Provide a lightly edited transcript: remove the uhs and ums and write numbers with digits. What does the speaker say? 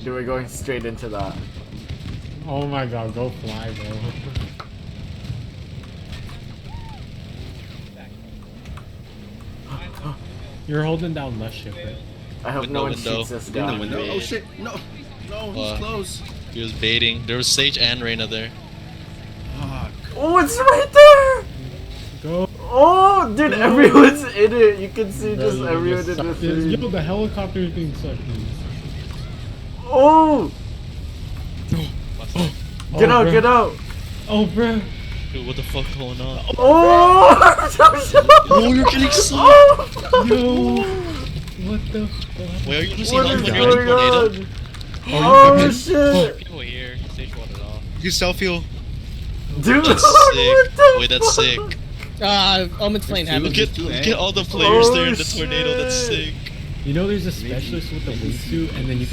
Dude, we're going straight into that. Oh my god, go fly, bro. You're holding down left shift, right? I hope no one shoots this guy. No, oh shit, no, he's close. He was baiting. There was Sage and Reyna there. Fuck. Oh, it's right there! Go. Oh, dude, everyone's in it. You can see just Bro, everyone you in the suck. thing. Yo, the helicopter thing sucks. Oh! Get out, bro. get out! Oh, bro. Dude, what the fuck going on? Oh! Oh, you're getting sucked! Oh! Yo. What the fuck? Wait, are you losing What health is when you're in a going tornado? on? you Oh fucking- shit! People here, stage one at all. You self heal. Dude, That's what sick. the Wait, that's fuck? sick. Omen's plane Dude, happened. Look at all the players there in the Oh, tornado. That's shit. sick. You know there's a specialist with the wingsuit and then you